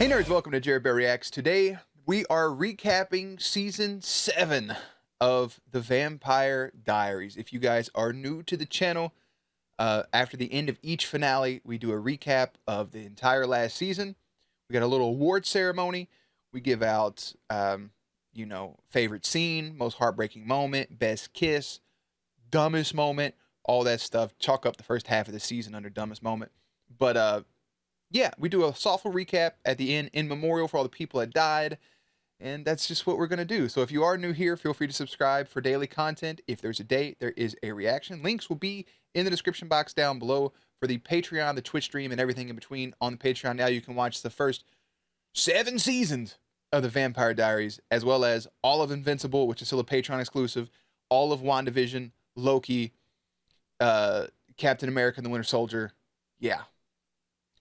Hey nerds, welcome to Jared Bear Reacts. Today we are recapping season 7 of the Vampire Diaries. If you guys are new to the channel, after the end of each finale, we do a recap of the entire last season. We got a little award ceremony. We give out, favorite scene, most heartbreaking moment, best kiss, dumbest moment, all that stuff. Chalk up the first half of the season under dumbest moment. But yeah, we do a thoughtful recap at the end in memorial for all the people that died. And that's just what we're going to do. So if you are new here, feel free to subscribe for daily content. If there's a date, there is a reaction. Links will be in the description box down below for the Patreon, the Twitch stream, and everything in between. On the Patreon now, you can watch the first 7 seasons of the Vampire Diaries, as well as all of Invincible, which is still a Patreon exclusive, all of WandaVision, Loki, Captain America and the Winter Soldier. Yeah,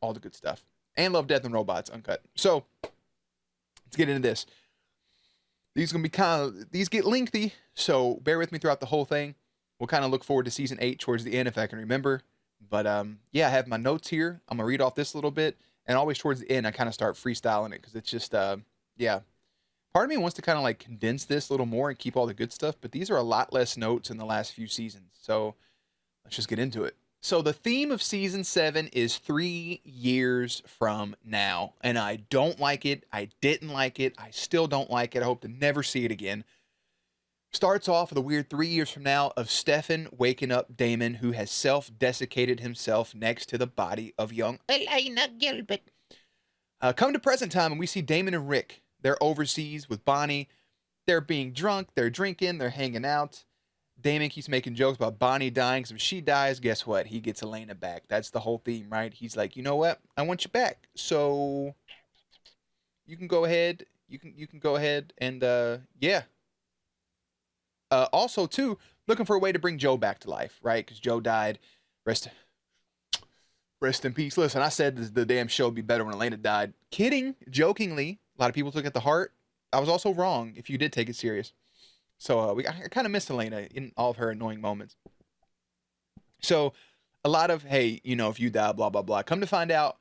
all the good stuff. And Love, Death, and Robots uncut. So let's get into this. These are gonna be these get lengthy, so bear with me throughout the whole thing. We'll kind of look forward to season 8 towards the end if I can remember. But yeah, I have my notes here. I'm gonna read off this a little bit, and always towards the end I kind of start freestyling it because it's just yeah. Part of me wants to kind of like condense this a little more and keep all the good stuff, but these are a lot less notes in the last few seasons. So let's just get into it. So the theme of season 7 is 3 years from now, and I don't like it. I didn't like it. I still don't like it. I hope to never see it again. Starts off with a weird 3 years from now of Stefan waking up Damon, who has self-desiccated himself next to the body of young Elena Gilbert. Come to present time, and we see Damon and Rick. They're overseas with Bonnie. They're being drunk. They're drinking. They're hanging out. Damon keeps making jokes about Bonnie dying, because if she dies, guess what? He gets Elena back. That's the whole theme, right? He's like, you know what? I want you back. So you can go ahead. You can go ahead and yeah. Also too, looking for a way to bring Joe back to life, right? Because Joe died. Rest in peace. Listen, I said the damn show would be better when Elena died. Kidding, jokingly. A lot of people took it to heart. I was also wrong if you did take it serious. So I kind of missed Elena in all of her annoying moments. So a lot of, hey, you know, if you die, blah, blah, blah. Come to find out,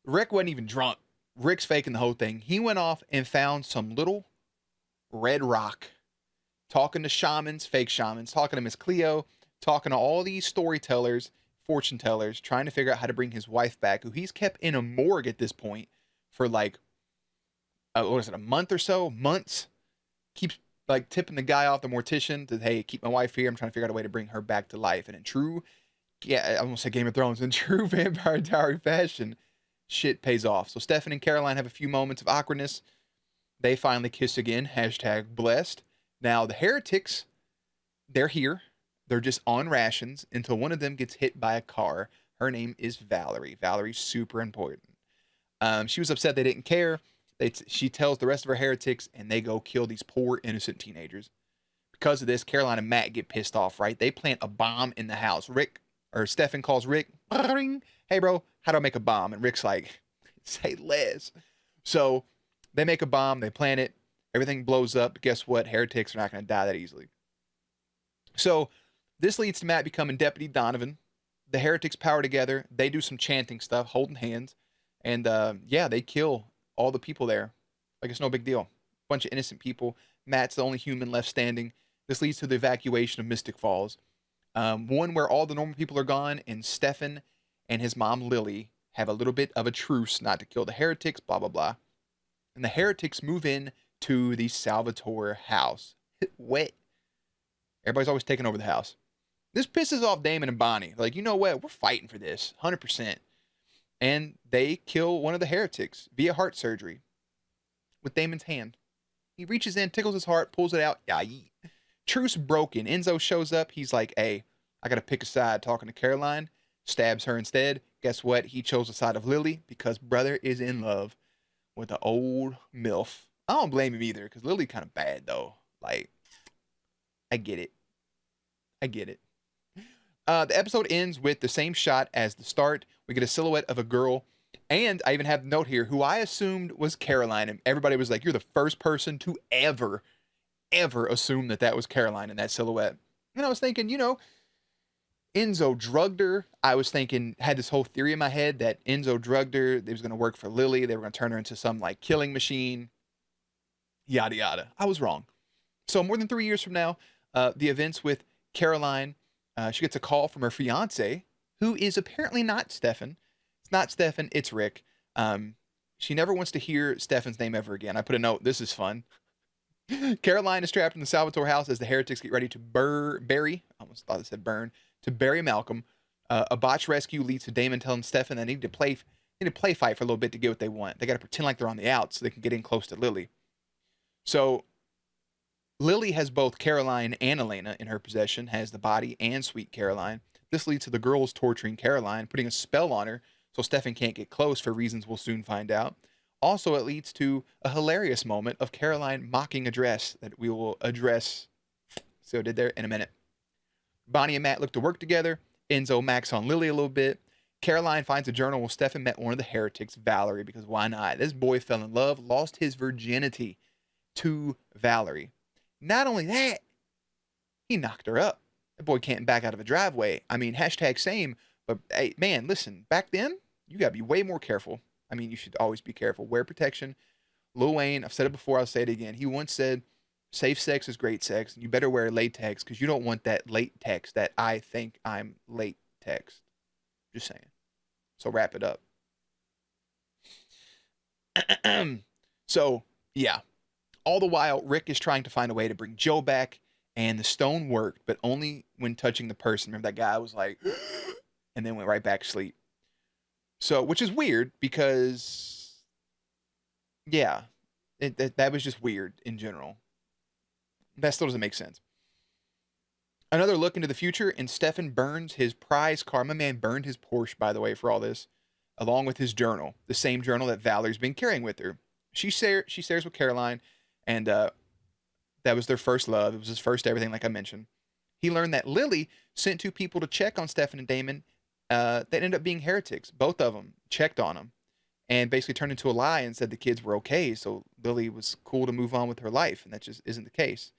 Rick wasn't even drunk. Rick's faking the whole thing. He went off and found some little red rock, talking to shamans, fake shamans, talking to Miss Cleo, talking to all these storytellers, fortune tellers, trying to figure out how to bring his wife back, who he's kept in a morgue at this point for like, what is it, a month or so? Months. Keeps like tipping the guy off, the mortician, that, hey, keep my wife here. I'm trying to figure out a way to bring her back to life. And in true, yeah, I almost said Game of Thrones, in true Vampire Diary fashion, shit pays off. So Stefan and Caroline have a few moments of awkwardness. They finally kiss again. Hashtag blessed. Now the Heretics, they're here. They're just on rations until one of them gets hit by a car. Her name is Valerie. Valerie's super important. She was upset they didn't care. She tells the rest of her heretics, and they go kill these poor innocent teenagers. Because of this, Caroline and Matt get pissed off, right? They plant a bomb in the house. Stefan calls Rick, hey bro, how do I make a bomb? And Rick's like, say less. So they make a bomb, they plant it, everything blows up. But guess what? Heretics are not going to die that easily. So this leads to Matt becoming Deputy Donovan. The heretics power together. They do some chanting stuff, holding hands. And yeah, they kill all the people there. Like it's no big deal. Bunch of innocent people. Matt's the only human left standing. This leads to the evacuation of Mystic Falls. One where all the normal people are gone, and Stefan and his mom Lily have a little bit of a truce not to kill the heretics, blah, blah, blah. And the heretics move in to the Salvatore house. Wet. Everybody's always taking over the house. This pisses off Damon and Bonnie. Like, you know what? We're fighting for this. 100%. And they kill one of the heretics via heart surgery with Damon's hand. He reaches in, tickles his heart, pulls it out. Yeah, truce broken. Enzo shows up. He's like, hey, I got to pick a side. Talking to Caroline. Stabs her instead. Guess what? He chose the side of Lily because brother is in love with an old MILF. I don't blame him either because Lily kind of bad, though. Like, I get it. I get it. The episode ends with the same shot as the start. We get a silhouette of a girl, and I even have the note here, who I assumed was Caroline, and everybody was like, you're the first person to ever assume that that was Caroline in that silhouette. And I was thinking, you know, Enzo drugged her. I was thinking, had this whole theory in my head that Enzo drugged her. It was going to work for Lily. They were going to turn her into some like killing machine. Yada yada. I was wrong. So more than 3 years from now, the events with Caroline, she gets a call from her fiance, who is apparently not Stefan. It's not Stefan. It's Rick. She never wants to hear Stefan's name ever again. I put a note. This is fun. Caroline is trapped in the Salvatore house as the heretics get ready to bury. I almost thought it said burn. To bury Malcolm. A botch rescue leads to Damon telling Stefan they need to play fight for a little bit to get what they want. They got to pretend like they're on the outs so they can get in close to Lily. So Lily has both Caroline and Elena in her possession, has the body and Sweet Caroline. This leads to the girls torturing Caroline, putting a spell on her so Stefan can't get close for reasons we'll soon find out. Also, it leads to a hilarious moment of Caroline mocking a dress that we will address. So I did there in a minute. Bonnie and Matt look to work together. Enzo Max on Lily a little bit. Caroline finds a journal where Stefan met one of the heretics, Valerie, because why not? This boy fell in love, lost his virginity to Valerie. Not only that, he knocked her up. That boy can't back out of a driveway. I mean, hashtag same, but hey, man, listen, back then, you gotta be way more careful. I mean, you should always be careful. Wear protection. Lil Wayne, I've said it before, I'll say it again. He once said, safe sex is great sex, and you better wear latex because you don't want that late text that I think I'm late text. Just saying. So wrap it up. So, yeah. All the while, Rick is trying to find a way to bring Joe back, and the stone worked, but only when touching the person. Remember that guy was like, and then went right back to sleep. So, which is weird because, yeah, that was just weird in general. That still doesn't make sense. Another look into the future, and Stefan burns his prize car. My man burned his Porsche, by the way, for all this, along with his journal, the same journal that Valerie's been carrying with her. She shares with Caroline, and that was their first love. It was his first everything, like I mentioned. He learned that Lily sent two people to check on Stefan and Damon that ended up being heretics. Both of them checked on them and basically turned into a lie and said the kids were okay, so Lily was cool to move on with her life, and that just isn't the case.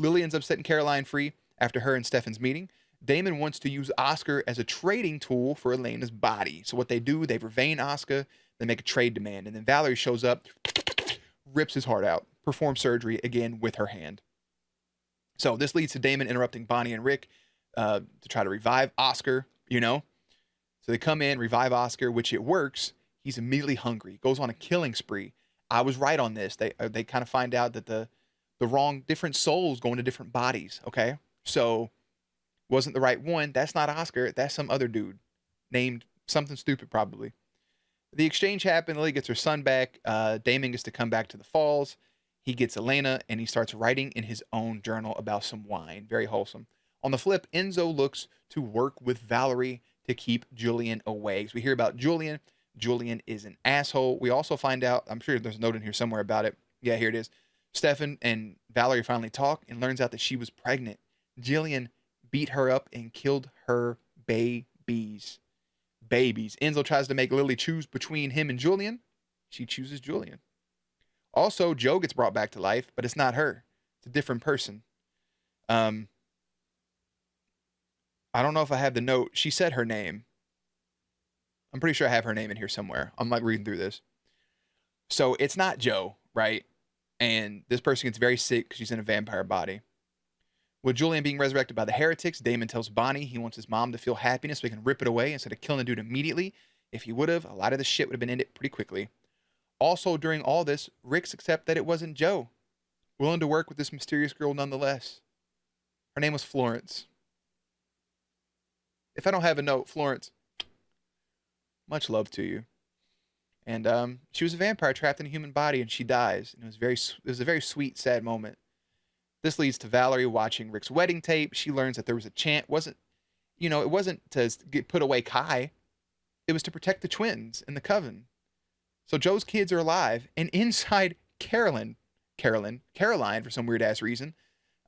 Lily ends up setting Caroline free after her and Stefan's meeting. Damon wants to use Oscar as a trading tool for Elena's body. So what they do, they vervain Oscar, they make a trade demand, and then Valerie shows up, rips his heart out, performs surgery again with her hand. So this leads to Damon interrupting Bonnie and Rick to try to revive Oscar, you know. So they come in, revive Oscar, which it works. He's immediately hungry, goes on a killing spree. I was right on this. They kind of find out that the wrong, different souls go into different bodies, okay? So wasn't the right one. That's not Oscar. That's some other dude named something stupid probably. The exchange happened. Lily gets her son back. Damon gets to come back to the falls. He gets Elena, and he starts writing in his own journal about some wine. Very wholesome. On the flip, Enzo looks to work with Valerie to keep Julian away. So we hear about Julian. Julian is an asshole. We also find out, I'm sure there's a note in here somewhere about it. Yeah, here it is. Stefan and Valerie finally talk and learns out that she was pregnant. Julian beat her up and killed her babies. Enzo tries to make Lily choose between him and Julian. She chooses Julian. Also, Joe gets brought back to life, but it's not her. It's a different person. I don't know if I have the note. She said her name. I'm pretty sure I have her name in here somewhere. I'm like reading through this. So it's not Joe, right? And this person gets very sick because she's in a vampire body. With Julian being resurrected by the heretics, Damon tells Bonnie he wants his mom to feel happiness so he can rip it away instead of killing the dude immediately. If he would have, a lot of the shit would have been ended pretty quickly. Also, during all this, Rick's accept that it wasn't Joe. Willing to work with this mysterious girl nonetheless. Her name was Florence. If I don't have a note, Florence, much love to you. And she was a vampire trapped in a human body, and she dies. And it was a very sweet, sad moment. This leads to Valerie watching Rick's wedding tape. She learns that there was a chant. It wasn't to put away Kai. It was to protect the twins and the coven. So Joe's kids are alive, and inside Caroline, for some weird ass reason.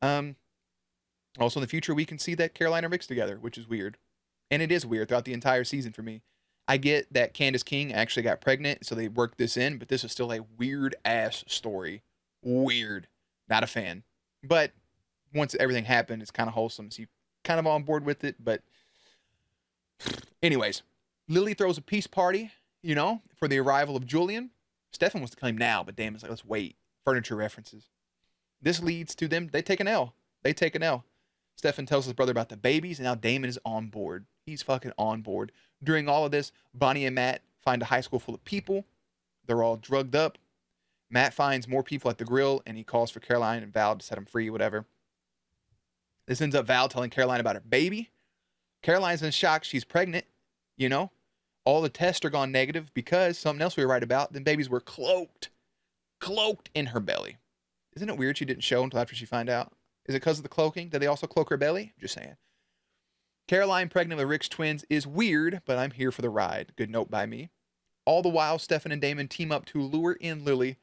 Also in the future, we can see that Caroline are mixed together, which is weird. And it is weird throughout the entire season for me. I get that Candace King actually got pregnant, so they worked this in, but this is still a weird ass story. Weird. Not a fan. But once everything happened, it's kind of wholesome. So you kind of on board with it, but Anyways, Lily throws a peace party, for the arrival of Julian. Stefan wants to claim now, but Damon's like, let's wait. Furniture references. This leads to them. They take an L. Stefan tells his brother about the babies, and now Damon is on board. He's fucking on board. During all of this, Bonnie and Matt find a high school full of people. They're all drugged up. Matt finds more people at the grill, and he calls for Caroline and Val to set him free, whatever. This ends up Val telling Caroline about her baby. Caroline's in shock. She's pregnant, All the tests are gone negative because something else we were right about. The babies were cloaked in her belly. Isn't it weird she didn't show until after she found out? Is it because of the cloaking? Did they also cloak her belly? Just saying. Caroline pregnant with Rick's twins is weird, but I'm here for the ride. Good note by me. All the while, Stefan and Damon team up to lure in Lily.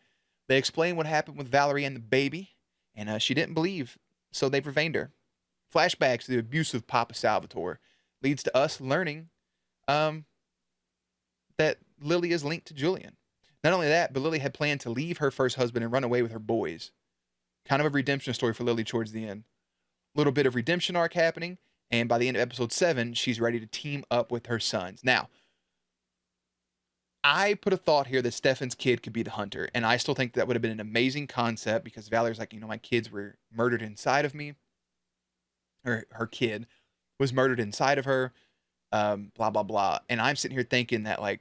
They explain what happened with Valerie and the baby, and she didn't believe, so they've reveined her. Flashbacks to the abusive Papa Salvatore leads to us learning that Lily is linked to Julian. Not only that, but Lily had planned to leave her first husband and run away with her boys. Kind of a redemption story for Lily towards the end. A little bit of redemption arc happening, and by the end of episode 7, she's ready to team up with her sons. Now, I put a thought here that Stefan's kid could be the hunter, and I still think that would have been an amazing concept because Valerie's like, my kids were murdered inside of me. Or her kid was murdered inside of her, blah, blah, blah. And I'm sitting here thinking that, like,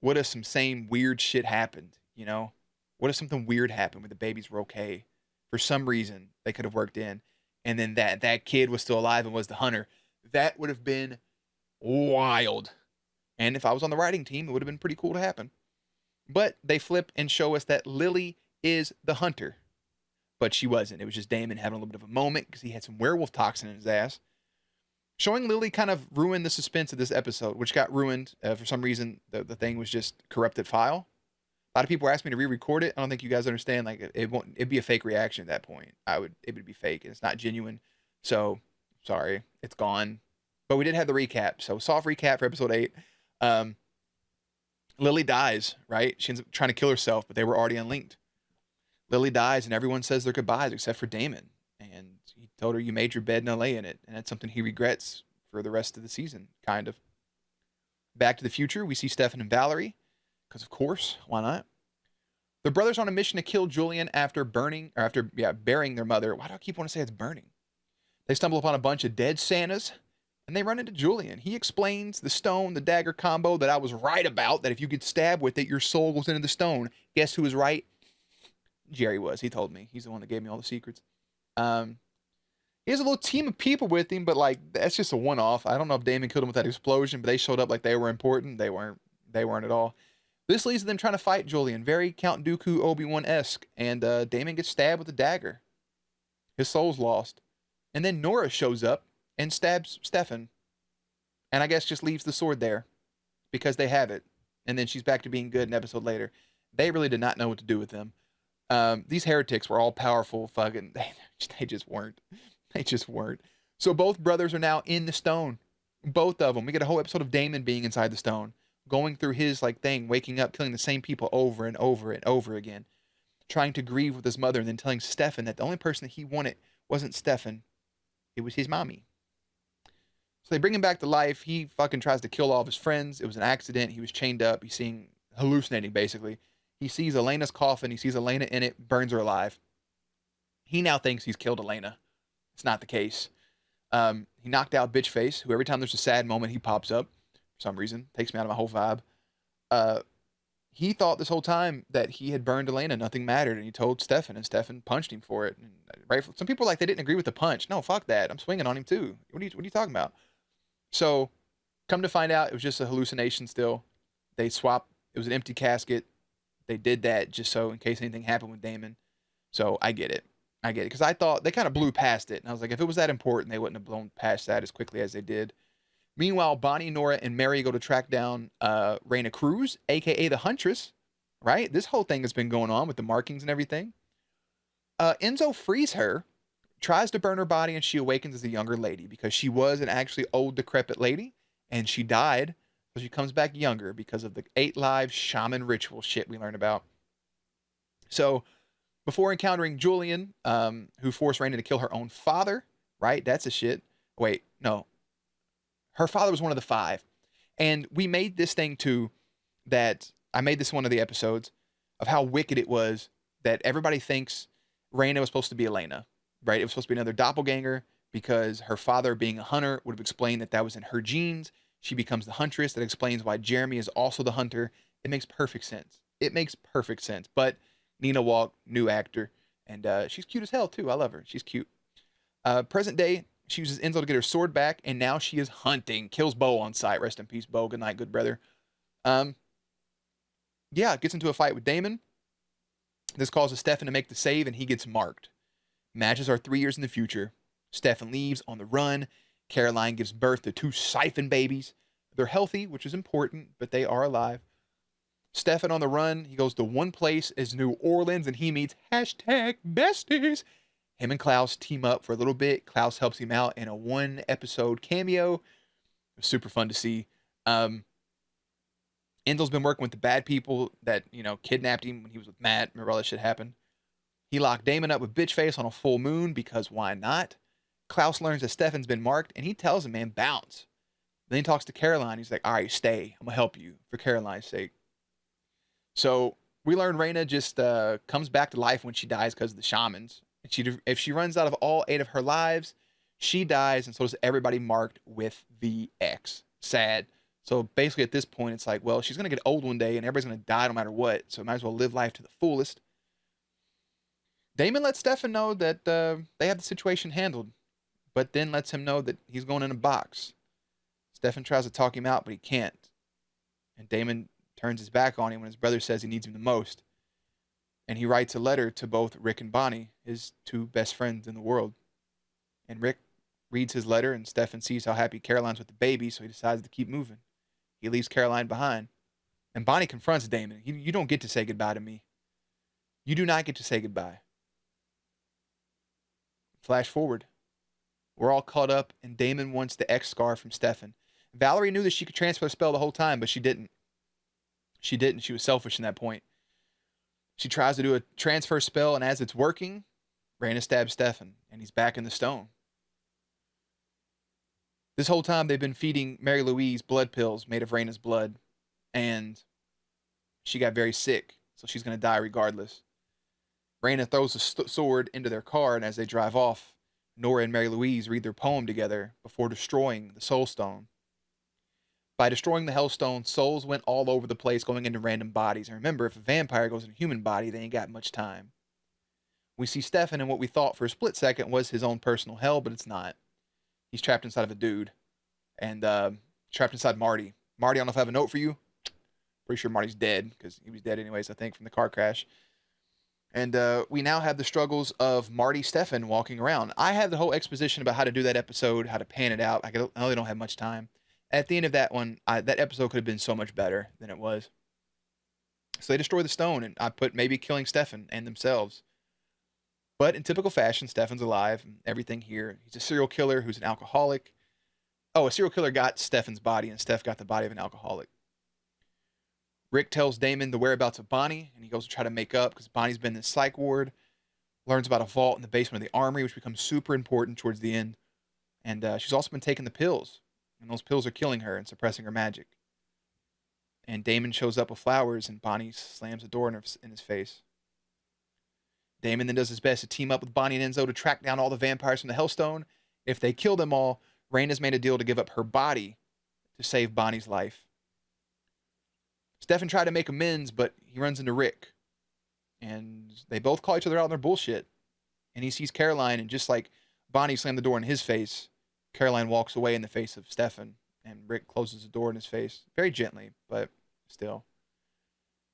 what if some same weird shit happened, What if something weird happened where the babies were okay? For some reason, they could have worked in. And then that kid was still alive and was the hunter. That would have been wild. And if I was on the writing team, it would have been pretty cool to happen. But they flip and show us that Lily is the hunter. But she wasn't. It was just Damon having a little bit of a moment because he had some werewolf toxin in his ass. Showing Lily kind of ruined the suspense of this episode, which got ruined for some reason. The thing was just corrupted file. A lot of people asked me to re-record it. I don't think you guys understand. Like it'd be a fake reaction at that point. It would be fake. It's not genuine. So sorry, it's gone. But we did have the recap. So soft recap for episode 8. Lily dies, right? She ends up trying to kill herself, but they were already unlinked. Lily dies, and everyone says their goodbyes except for Damon. And he told her, you made your bed and lay in it. And that's something he regrets for the rest of the season, kind of. Back to the future, we see Stefan and Valerie, because of course, why not? The brothers on a mission to kill Julian after burying their mother. Why do I keep wanting to say it's burning? They stumble upon a bunch of dead Santas, and they run into Julian. He explains the stone, the dagger combo that I was right about, that if you get stabbed with it, your soul goes into the stone. Guess who was right? Jerry was. He told me. He's the one that gave me all the secrets. He has a little team of people with him, but like that's just a one-off. I don't know if Damon killed him with that explosion, but they showed up like they were important. They weren't at all. This leads to them trying to fight Julian, very Count Dooku Obi-Wan-esque, and Damon gets stabbed with a dagger. His soul's lost. And then Nora shows up and stabs Stefan. And I guess just leaves the sword there because they have it. And then she's back to being good an episode later. They really did not know what to do with them. These heretics were all powerful fucking... They just weren't. They just weren't. So both brothers are now in the stone. Both of them. We get a whole episode of Damon being inside the stone. Going through his like thing, waking up, killing the same people over and over and over again. Trying to grieve with his mother and then telling Stefan that the only person that he wanted wasn't Stefan. It was his mommy. So they bring him back to life. He fucking tries to kill all of his friends. It was an accident. He was chained up. He's hallucinating basically. He sees Elena's coffin. He sees Elena in it, burns her alive. He now thinks he's killed Elena. It's not the case. He knocked out Bitchface, who every time there's a sad moment, he pops up for some reason. Takes me out of my whole vibe. He thought this whole time that he had burned Elena. Nothing mattered. And he told Stefan, and Stefan punched him for it. And some people they didn't agree with the punch. No, fuck that. I'm swinging on him too. What are you talking about? So, come to find out, it was just a hallucination still. They swapped. It was an empty casket. They did that just so in case anything happened with Damon. So I get it. Because I thought they kind of blew past it. And I was like, if it was that important, they wouldn't have blown past that as quickly as they did. Meanwhile, Bonnie, Nora, and Mary go to track down Rayna Cruz, a.k.a. the Huntress. Right? This whole thing has been going on with the markings and everything. Enzo frees her, tries to burn her body, and she awakens as a younger lady because she was an actually old, decrepit lady. And she died. So she comes back younger because of the 8 lives shaman ritual shit we learned about. So, before encountering Julian, who forced Rayna to kill her own father, right? That's a shit. Wait, no. Her father was one of the 5. And we made this thing too, that I made this one of the episodes of how wicked it was that everybody thinks Rayna was supposed to be Elena, right? It was supposed to be another doppelganger because her father, being a hunter, would have explained that that was in her genes. She becomes the Huntress. That explains why Jeremy is also the hunter. It makes perfect sense. It makes perfect sense. But Nina Walk, new actor, and she's cute as hell too. I love her. She's cute. Present day, she uses Enzo to get her sword back, and now she is hunting. Kills Bo on sight. Rest in peace, Bo. Good night, good brother. Yeah, gets into a fight with Damon. This causes Stefan to make the save, and he gets marked. Matches are 3 years in the future. Stefan leaves on the run. Caroline gives birth to 2 siphon babies. They're healthy, which is important, but they are alive. Stefan on the run. He goes to one place is New Orleans, and he meets #besties. Him and Klaus team up for a little bit. Klaus helps him out in a 1-episode cameo. It was super fun to see. Enzo's been working with the bad people that, kidnapped him when he was with Matt. Remember all that shit happened? He locked Damon up with Bitchface on a full moon because why not? Klaus learns that Stefan's been marked, and he tells him, man, bounce. Then he talks to Caroline. He's like, all right, stay. I'm going to help you for Caroline's sake. So we learn Rayna just comes back to life when she dies because of the shamans. If she runs out of all 8 of her lives, she dies, and so does everybody marked with the X. Sad. So basically at this point, it's like, well, she's going to get old one day, and everybody's going to die no matter what, so might as well live life to the fullest. Damon lets Stefan know that they have the situation handled, but then lets him know that he's going in a box. Stefan tries to talk him out, but he can't. And Damon turns his back on him when his brother says he needs him the most. And he writes a letter to both Rick and Bonnie, his 2 best friends in the world. And Rick reads his letter, and Stefan sees how happy Caroline's with the baby, so he decides to keep moving. He leaves Caroline behind. And Bonnie confronts Damon. You don't get to say goodbye to me. You do not get to say goodbye. Flash forward. We're all caught up, and Damon wants the X scar from Stefan. Valerie knew that she could transfer the spell the whole time, but she didn't. She didn't. She was selfish in that point. She tries to do a transfer spell, and as it's working, Rayna stabs Stefan, and he's back in the stone. This whole time, they've been feeding Mary Louise blood pills made of Rayna's blood, and she got very sick, so she's going to die regardless. Rayna throws the sword into their car, and as they drive off, Nora and Mary Louise read their poem together before destroying the Soul Stone. By destroying the Hellstone, souls went all over the place, going into random bodies. And remember, if a vampire goes in a human body, they ain't got much time. We see Stefan in what we thought for a split second was his own personal hell, but it's not. He's trapped inside of a dude. And trapped inside Marty. Marty, I don't know if I have a note for you. Pretty sure Marty's dead, because he was dead anyways, I think, from the car crash. And we now have the struggles of Marty Stefan walking around. I have the whole exposition about how to do that episode, how to pan it out. I really don't have much time. At the end of that one, that episode could have been so much better than it was. So they destroy the stone, and I put maybe killing Stefan and themselves. But in typical fashion, Stefan's alive and everything here. He's a serial killer who's an alcoholic. Oh, a serial killer got Stefan's body, and Steph got the body of an alcoholic. Rick tells Damon the whereabouts of Bonnie, and he goes to try to make up because Bonnie's been in the psych ward. Learns about a vault in the basement of the armory, which becomes super important towards the end. And she's also been taking the pills. And those pills are killing her and suppressing her magic. And Damon shows up with flowers, and Bonnie slams the door in his face. Damon then does his best to team up with Bonnie and Enzo to track down all the vampires from the Hellstone. If they kill them all, Rayna's made a deal to give up her body to save Bonnie's life. Stefan tried to make amends, but he runs into Rick. And they both call each other out on their bullshit. And he sees Caroline, and just like Bonnie slammed the door in his face, Caroline walks away in the face of Stefan, and Rick closes the door in his face. Very gently, but still.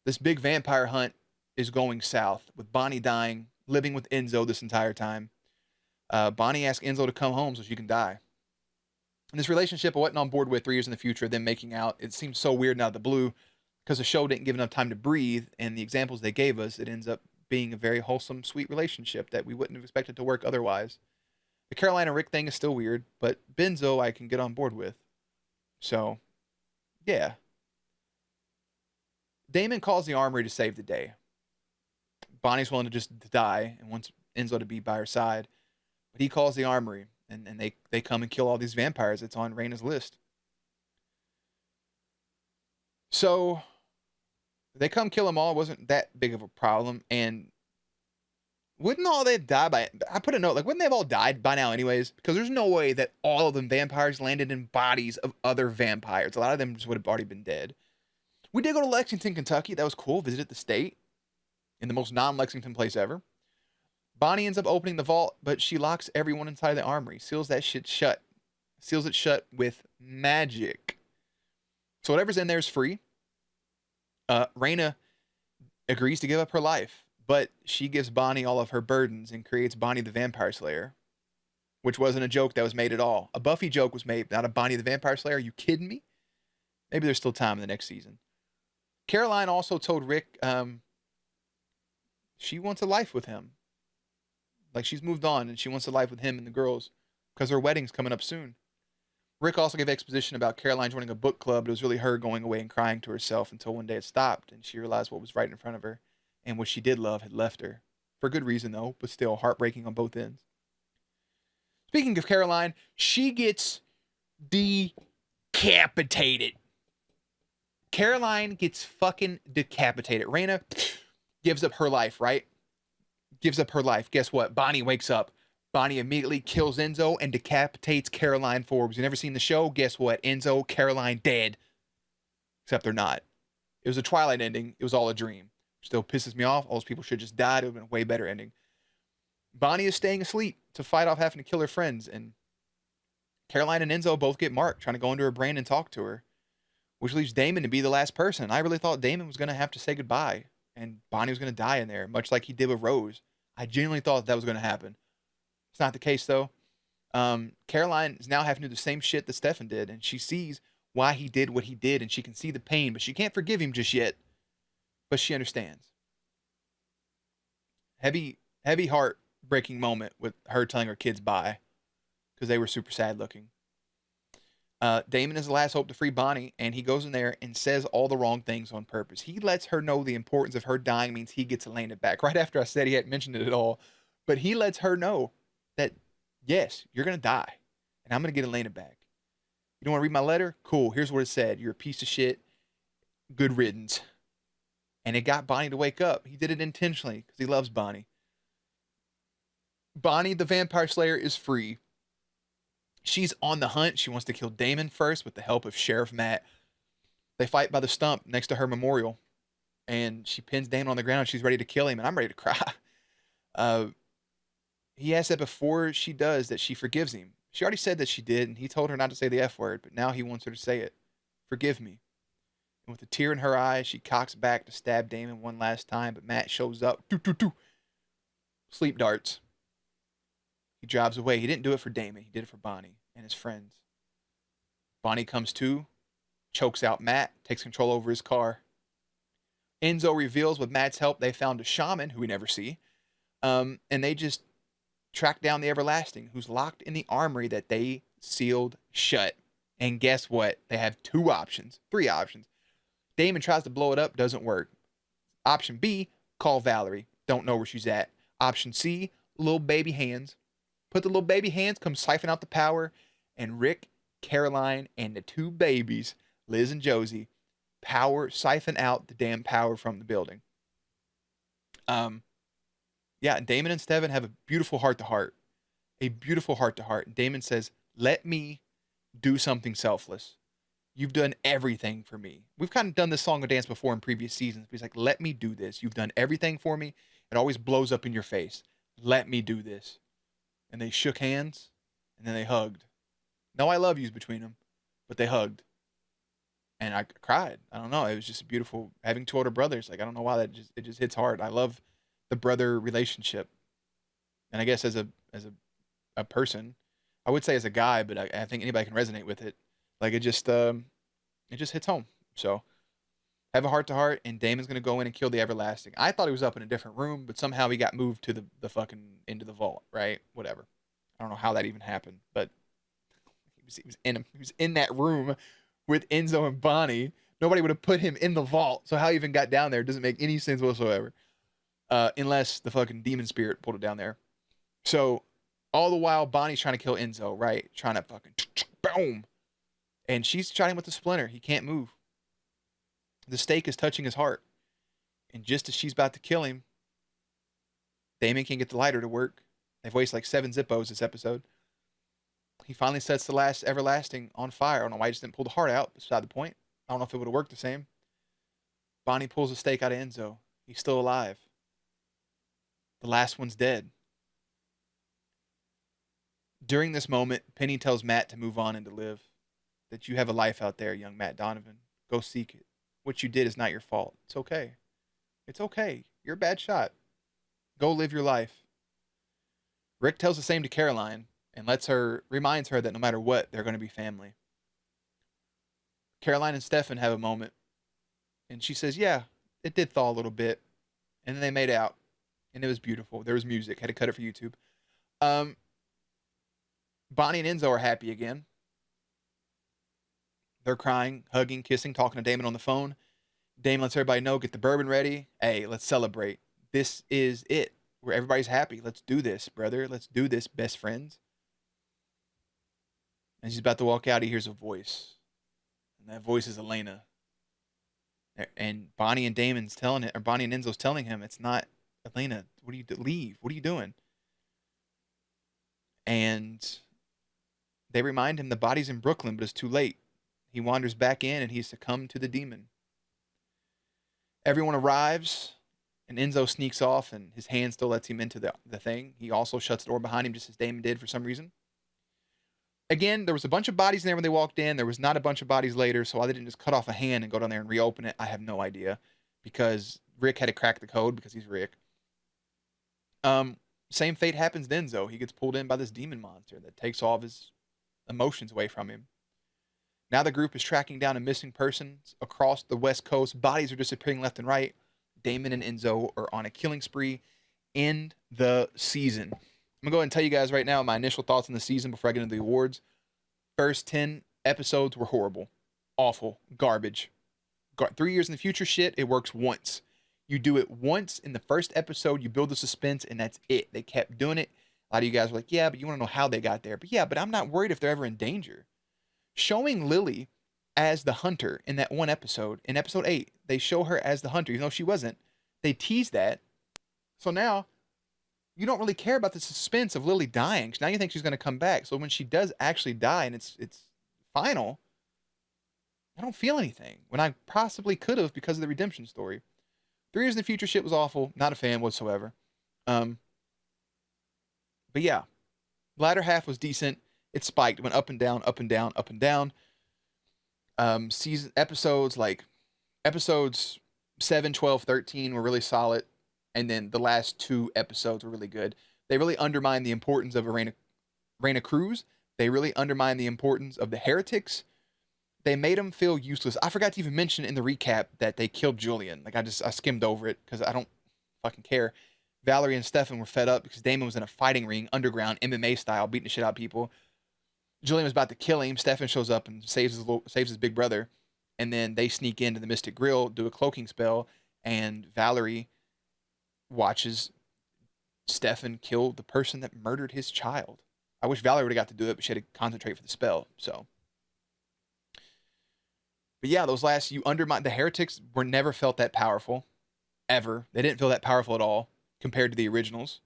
This big vampire hunt is going south, with Bonnie dying, living with Enzo this entire time. Bonnie asks Enzo to come home so she can die. And this relationship I wasn't on board with 3 years in the future, them making out. It seems so weird out of the blue, because the show didn't give enough time to breathe, and the examples they gave us, it ends up being a very wholesome, sweet relationship that we wouldn't have expected to work otherwise. The Caroline and Rick thing is still weird, but Benzo I can get on board with. So, yeah. Damon calls the armory to save the day. Bonnie's willing to just die and wants Enzo to be by her side. But he calls the armory, and they come and kill all these vampires that's on Rayna's list. So they come kill them all. It wasn't that big of a problem. And wouldn't all they die by? I put a note, like, wouldn't they have all died by now, anyways? Because there's no way that all of them vampires landed in bodies of other vampires. A lot of them just would have already been dead. We did go to Lexington, Kentucky. That was cool. Visited the state in the most non-Lexington place ever. Bonnie ends up opening the vault, but she locks everyone inside the armory, seals that shit shut, seals it shut with magic. So whatever's in there is free. Rayna agrees to give up her life, but she gives Bonnie all of her burdens and creates Bonnie the Vampire Slayer, which wasn't a joke that was made at all. A Buffy joke was made, not a Bonnie the Vampire Slayer. Are you kidding me? Maybe there's still time in the next season. Caroline also told Rick she wants a life with him. Like, she's moved on and she wants a life with him and the girls because her wedding's coming up soon. Rick also gave exposition about Caroline joining a book club, but it was really her going away and crying to herself until one day it stopped and she realized what was right in front of her and what she did love had left her. For good reason, though, but still heartbreaking on both ends. Speaking of Caroline, she gets decapitated. Caroline gets fucking decapitated. Rayna gives up her life, right? Gives up her life. Guess what? Bonnie wakes up. Bonnie immediately kills Enzo and decapitates Caroline Forbes. You never seen the show? Guess what? Enzo, Caroline dead. Except they're not. It was a Twilight ending. It was all a dream. Still pisses me off. All those people should just died. It would have been a way better ending. Bonnie is staying asleep to fight off having to kill her friends. And Caroline and Enzo both get marked, trying to go into her brain and talk to her. Which leaves Damon to be the last person. I really thought Damon was going to have to say goodbye. And Bonnie was going to die in there, much like he did with Rose. I genuinely thought that was going to happen. It's not the case, though. Caroline is now having to do the same shit that Stefan did, and she sees why he did what he did, and she can see the pain, but she can't forgive him just yet. But she understands. Heavy heart-breaking moment with her telling her kids bye, because they were super sad looking. Damon is the last hope to free Bonnie, and he goes in there and says all the wrong things on purpose. He lets her know the importance of her dying means he gets Elena back. Right after I said he hadn't mentioned it at all, but he lets her know that, yes, you're going to die, and I'm going to get Elena back. You don't want to read my letter? Cool. Here's what it said. You're a piece of shit. Good riddance. And it got Bonnie to wake up. He did it intentionally because he loves Bonnie. Bonnie, the Vampire Slayer, is free. She's on the hunt. She wants to kill Damon first with the help of Sheriff Matt. They fight by the stump next to her memorial. And she pins Damon on the ground. She's ready to kill him, and I'm ready to cry. He asks that before she does that she forgives him. She already said that she did, and he told her not to say the F word, but now he wants her to say it. Forgive me. And with a tear in her eye, she cocks back to stab Damon one last time, but Matt shows up. Sleep darts. He drives away. He didn't do it for Damon. He did it for Bonnie and his friends. Bonnie comes to, chokes out Matt, takes control over his car. Enzo reveals with Matt's help they found a shaman who we never see. And they just track down the Everlasting, who's locked in the armory that they sealed shut. And guess what? They have three options. Damon tries to blow it up, doesn't work. Option B, call Valerie. Don't know where she's at. Option C, little baby hands. Put the little baby hands, come siphon out the power, and Rick, Caroline, and the two babies, Liz and Josie, siphon out the damn power from the building. Yeah, Damon and Steven have a beautiful heart-to-heart. A beautiful heart-to-heart. And Damon says, let me do something selfless. You've done everything for me. We've kind of done this song and dance before in previous seasons. But he's like, let me do this. You've done everything for me. It always blows up in your face. Let me do this. And they shook hands, and then they hugged. No I love yous between them, but they hugged. And I cried. I don't know. It was just beautiful having two older brothers. Like, I don't know why it just hits hard. I love the brother relationship. And I guess as a person, I would say as a guy, but I think anybody can resonate with it. Like, it just hits home. So have a heart to heart, and Damon's gonna go in and kill the Everlasting. I thought he was up in a different room, but somehow he got moved to the fucking into the vault, right? Whatever. I don't know how that even happened, but he was in that room with Enzo and Bonnie. Nobody would have put him in the vault. So how he even got down there doesn't make any sense whatsoever. Unless the fucking demon spirit pulled it down there. So all the while, Bonnie's trying to kill Enzo, right? Trying to fucking boom. And she's trying with the splinter. He can't move. The stake is touching his heart. And just as she's about to kill him, Damon can't get the lighter to work. They've wasted like 7 Zippos this episode. He finally sets the last everlasting on fire. I don't know why he just didn't pull the heart out. Beside the point. I don't know if it would have worked the same. Bonnie pulls the stake out of Enzo. He's still alive. The last one's dead. During this moment, Penny tells Matt to move on and to live. That you have a life out there, young Matt Donovan. Go seek it. What you did is not your fault. It's okay. It's okay. You're a bad shot. Go live your life. Rick tells the same to Caroline and reminds her that no matter what, they're going to be family. Caroline and Stefan have a moment. And she says, yeah, it did thaw a little bit. And then they made out. And it was beautiful. There was music. Had to cut it for YouTube. Bonnie and Enzo are happy again. They're crying, hugging, kissing, talking to Damon on the phone. Damon lets everybody know, get the bourbon ready. Hey, let's celebrate. This is it. Where everybody's happy. Let's do this, brother. Let's do this, best friends. And she's about to walk out. He hears a voice. And that voice is Elena. And Bonnie and Enzo's telling him, it's not Elena. What are you leave? What are you doing? And they remind him the body's in Brooklyn, but it's too late. He wanders back in and he's succumbed to the demon. Everyone arrives, and Enzo sneaks off, and his hand still lets him into the thing. He also shuts the door behind him, just as Damon did for some reason. Again, there was a bunch of bodies in there when they walked in. There was not a bunch of bodies later, so why they didn't just cut off a hand and go down there and reopen it, I have no idea. Because Rick had to crack the code, because he's Rick. Same fate happens to Enzo. He gets pulled in by this demon monster that takes all of his emotions away from him. Now the group is tracking down a missing person across the West Coast. Bodies are disappearing left and right. Damon and Enzo are on a killing spree. End the season. I'm going to go ahead and tell you guys right now my initial thoughts on the season before I get into the awards. First 10 episodes were horrible. Awful. Garbage. 3 years in the future shit, it works once. You do it once in the first episode, you build the suspense, and that's it. They kept doing it. A lot of you guys were like, yeah, but you want to know how they got there. But yeah, but I'm not worried if they're ever in danger. Showing Lily as the hunter in that one episode, in episode 8, they show her as the hunter, even though she wasn't. They tease that. So now, you don't really care about the suspense of Lily dying. Now you think she's going to come back. So when she does actually die and it's final, I don't feel anything. When I possibly could have because of the redemption story. 3 years in the future shit was awful. Not a fan whatsoever. But yeah, latter half was decent. It spiked, went up and down, up and down, up and down. Episodes 7, 12, 13 were really solid. And then the last 2 episodes were really good. They really undermined the importance of Rayna Cruz. They really undermined the importance of the Heretics. They made them feel useless. I forgot to even mention in the recap that they killed Julian. Like I skimmed over it because I don't fucking care. Valerie and Stefan were fed up because Damon was in a fighting ring, underground, MMA style, beating the shit out of people. Julian was about to kill him. Stefan shows up and saves his big brother. And then they sneak into the Mystic Grill, do a cloaking spell, and Valerie watches Stefan kill the person that murdered his child. I wish Valerie would have got to do it, but she had to concentrate for the spell. So, but yeah, those last the Heretics were never felt that powerful, ever. They didn't feel that powerful at all compared to the originals.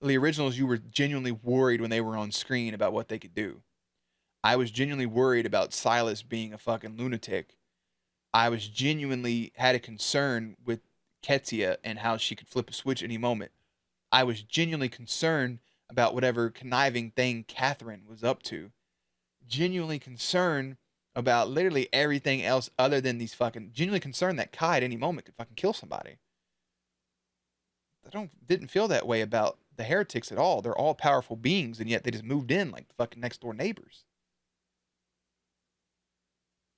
The originals, you were genuinely worried when they were on screen about what they could do. I was genuinely worried about Silas being a fucking lunatic. I was genuinely had a concern with Ketsia and how she could flip a switch any moment. I was genuinely concerned about whatever conniving thing Catherine was up to. Genuinely concerned about literally everything else other than these fucking... Genuinely concerned that Kai at any moment could fucking kill somebody. Didn't feel that way about the Heretics at all. They're all powerful beings, and yet they just moved in like the fucking next door neighbors.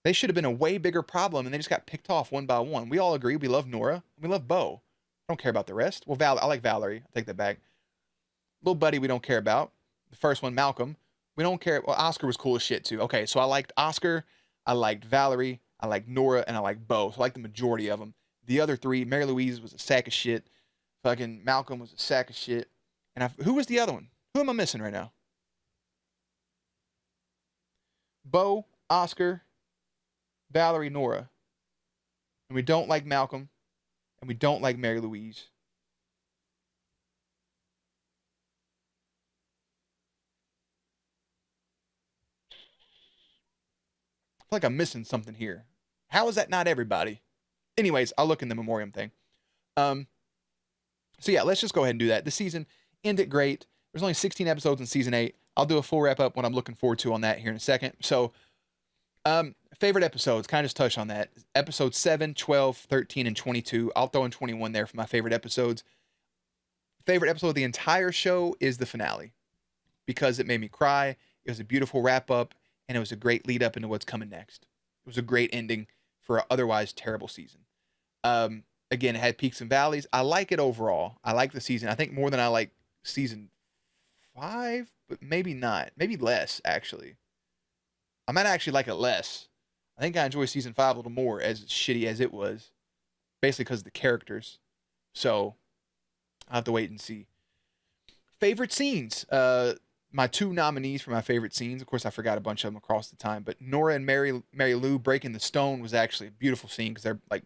They should have been a way bigger problem, and they just got picked off one by one. We all agree. We love Nora. We love Bo. I don't care about the rest. Well, I like Valerie. I'll take that back. Little buddy we don't care about. The first one, Malcolm. We don't care. Well, Oscar was cool as shit, too. Okay, so I liked Oscar. I liked Valerie. I liked Nora, and I liked Bo. So I liked the majority of them. The other 3, Mary Louise was a sack of shit. Fucking Malcolm was a sack of shit. And who was the other one? Who am I missing right now? Bo, Oscar, Valerie, Nora. and we don't like Malcolm, and we don't like Mary Louise. I feel like I'm missing something here. How is that not everybody? Anyways, I'll look in the memoriam thing. Um, so yeah, let's just go ahead and do that. The season ended great. There's only 16 episodes in season 8. I'll do a full wrap up what I'm looking forward to on that here in a second. So, favorite episodes, kind of just touch on that. Episodes 7, 12, 13, and 22. I'll throw in 21 there for my favorite episodes. Favorite episode of the entire show is the finale because it made me cry. It was a beautiful wrap up, and it was a great lead up into what's coming next. It was a great ending for an otherwise terrible season. Again, it had peaks and valleys. I like it overall. I like the season. I think more than I like season 5, but maybe not. Maybe less, actually. I might actually like it less. I think I enjoy season 5 a little more, as shitty as it was. Basically because of the characters. So, I'll have to wait and see. Favorite scenes. My 2 nominees for my favorite scenes. Of course, I forgot a bunch of them across the time. But Nora and Mary Lou breaking the stone was actually a beautiful scene because they're like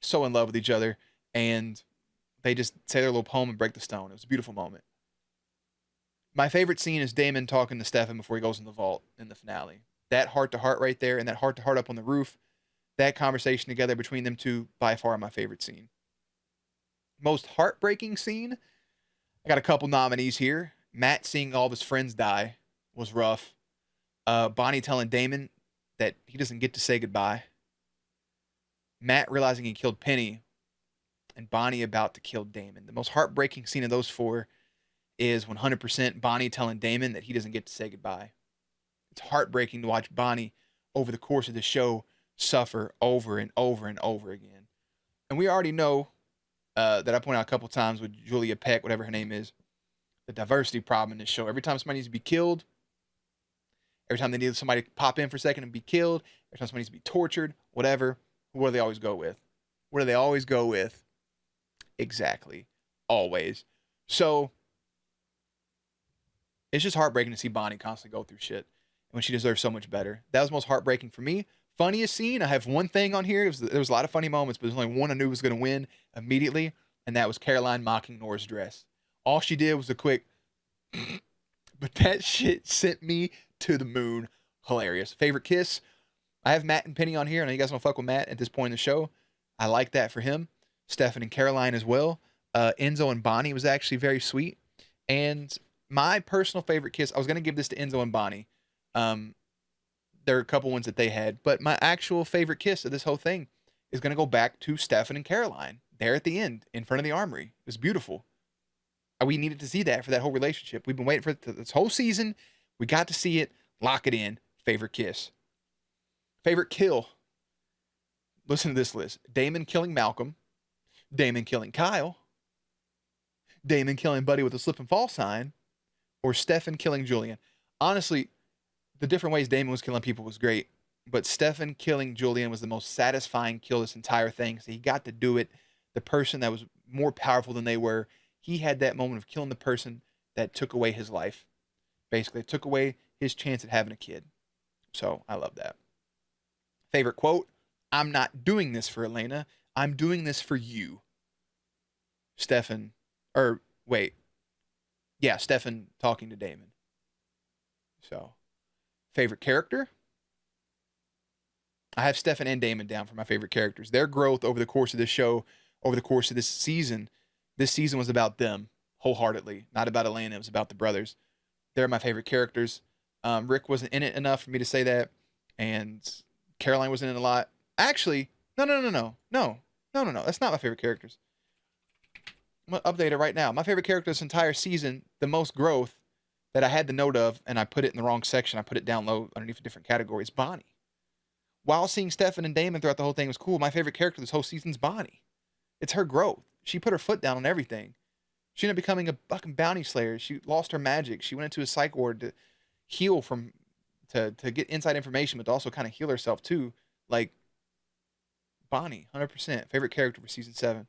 so in love with each other. And they just say their little poem and break the stone. It was a beautiful moment. My favorite scene is Damon talking to Stefan before he goes in the vault in the finale. That heart to heart right there and that heart to heart up on the roof. That conversation together between them two, by far my favorite scene. Most heartbreaking scene. I got a couple nominees here. Matt seeing all of his friends die was rough. Bonnie telling Damon that he doesn't get to say goodbye. Matt realizing he killed Penny. And Bonnie about to kill Damon. The most heartbreaking scene of those 4 is 100% Bonnie telling Damon that he doesn't get to say goodbye. It's heartbreaking to watch Bonnie over the course of the show suffer over and over and over again. And we already know that I pointed out a couple times with Julia Peck, whatever her name is, the diversity problem in this show. Every time somebody needs to be killed, every time they need somebody to pop in for a second and be killed, every time somebody needs to be tortured, whatever, what do they always go with? What do they always go with? Exactly. Always. So, it's just heartbreaking to see Bonnie constantly go through shit when she deserves so much better. That was most heartbreaking for me. Funniest scene, I have one thing on here. There was a lot of funny moments, but there's only one I knew was going to win immediately, and that was Caroline mocking Nora's dress. All she did was a quick, but that shit sent me to the moon. Hilarious. Favorite kiss? I have Matt and Penny on here. I know you guys don't fuck with Matt at this point in the show. I like that for him. Stefan and Caroline as well. Enzo and Bonnie was actually very sweet. And my personal favorite kiss, I was going to give this to Enzo and Bonnie. There are a couple ones that they had, but my actual favorite kiss of this whole thing is going to go back to Stefan and Caroline there at the end in front of the armory. It was beautiful. We needed to see that for that whole relationship. We've been waiting for this whole season. We got to see it. Lock it in. Favorite kiss. Favorite kill. Listen to this list. Damon killing Malcolm. Damon killing Kyle. Damon killing Buddy with a slip and fall sign. Or Stefan killing Julian. Honestly, the different ways Damon was killing people was great, but Stefan killing Julian was the most satisfying kill this entire thing. So he got to do it. The person that was more powerful than they were, he had that moment of killing the person that took away his life. Basically, it took away his chance at having a kid. So I love that. Favorite quote? I'm not doing this for Elena. I'm doing this for you. Stefan, or wait. Yeah, Stefan talking to Damon. So. Favorite character? I have Stefan and Damon down for my favorite characters. Their growth over the course of this show, over the course of this season was about them wholeheartedly, not about Elena. It was about the brothers. They're my favorite characters. Rick wasn't in it enough for me to say that, and Caroline was in it a lot. Actually, no. That's not my favorite characters. I'm gonna update it right now. My favorite character this entire season, the most growth that I had the note of, and I put it in the wrong section. I put it down low underneath a different category. It's Bonnie. While seeing Stefan and Damon throughout the whole thing was cool, my favorite character this whole season's Bonnie. It's her growth. She put her foot down on everything. She ended up becoming a fucking bounty slayer. She lost her magic. She went into a psych ward to heal from, to get inside information, but to also kind of heal herself too. Like, Bonnie, 100%. Favorite character for season 7.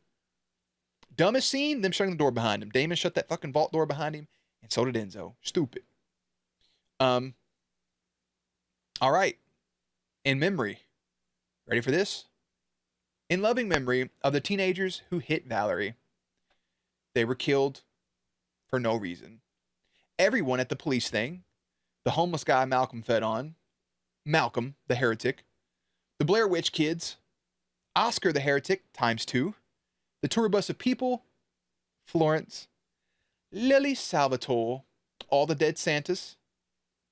Dumbest scene? Them shutting the door behind him. Damon shut that fucking vault door behind him. And so did Enzo. Stupid. All right. In memory. Ready for this? In loving memory of the teenagers who hit Valerie. They were killed for no reason. Everyone at the police thing, the homeless guy Malcolm fed on, Malcolm, the heretic, the Blair Witch kids, Oscar the heretic times two, the tour bus of people, Florence, Lily Salvatore, all the dead Santas,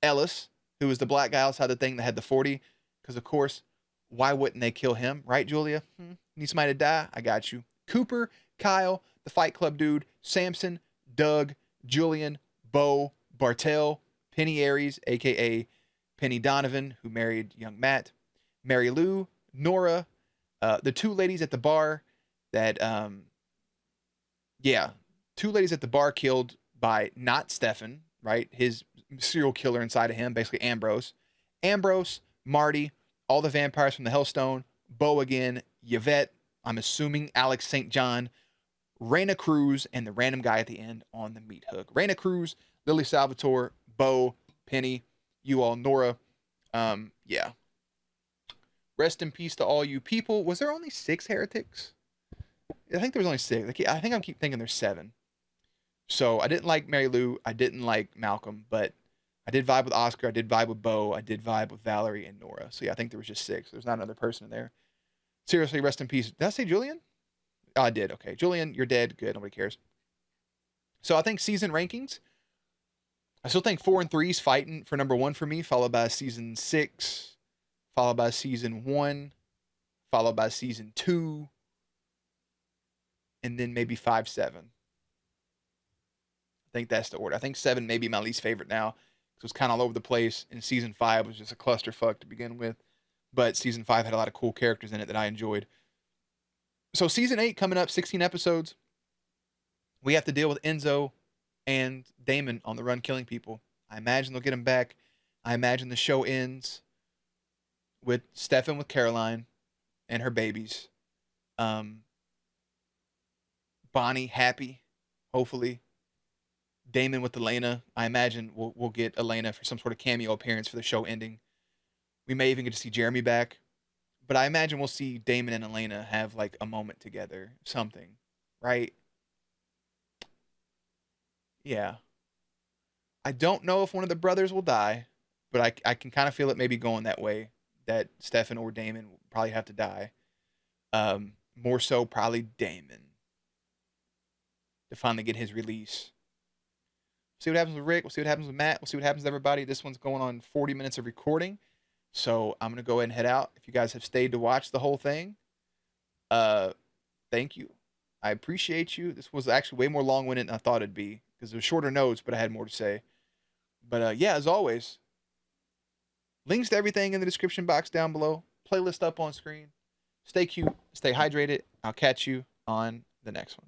Ellis, who was the black guy outside the thing that had the 40, because of course, why wouldn't they kill him, right, Julia? Need somebody to die? I got you. Cooper, Kyle, the Fight Club dude, Samson, Doug, Julian, Bo, Bartell, Penny Aries, aka Penny Donovan, who married young Matt, Mary Lou, Nora, the two ladies at the bar that, two ladies at the bar killed by not Stefan, right? His serial killer inside of him, basically Ambrose. Ambrose, Marty, all the vampires from the Hellstone, Bo again, Yvette, I'm assuming Alex St. John, Rayna Cruz, and the random guy at the end on the meat hook. Rayna Cruz, Lily Salvatore, Bo, Penny, you all, Nora. Yeah. Rest in peace to all you people. Was there only 6 heretics? I think there was only 6. I think I keep thinking there's 7. So I didn't like Mary Lou. I didn't like Malcolm, but I did vibe with Oscar. I did vibe with Bo. I did vibe with Valerie and Nora. So yeah, I think there was just 6. There's not another person in there. Seriously, rest in peace. Did I say Julian? Oh, I did. Okay. Julian, you're dead. Good. Nobody cares. So I think season rankings. I still think 4 and 3 is fighting for number 1 for me, followed by season 6, followed by season 1, followed by season 2, and then maybe 5, 7. I think that's the order. I think 7 may be my least favorite now because it was kind of all over the place, and season 5 was just a clusterfuck to begin with. But season 5 had a lot of cool characters in it that I enjoyed. So season 8 coming up, 16 episodes. We have to deal with Enzo and Damon on the run killing people. I imagine they'll get him back. I imagine the show ends with Stefan with Caroline and her babies. Bonnie happy, hopefully. Damon with Elena. I imagine we'll get Elena for some sort of cameo appearance for the show ending. We may even get to see Jeremy back. But I imagine we'll see Damon and Elena have like a moment together. Something. Right? Yeah. I don't know if one of the brothers will die, but I can kind of feel it maybe going that way. That Stefan or Damon will probably have to die. More so probably Damon. To finally get his release. See what happens with Rick. We'll see what happens with Matt. We'll see what happens with everybody. This one's going on 40 minutes of recording. So I'm going to go ahead and head out. If you guys have stayed to watch the whole thing, thank you. I appreciate you. This was actually way more long-winded than I thought it'd be because it was shorter notes, but I had more to say. But yeah, as always, links to everything in the description box down below. Playlist up on screen. Stay cute. Stay hydrated. I'll catch you on the next one.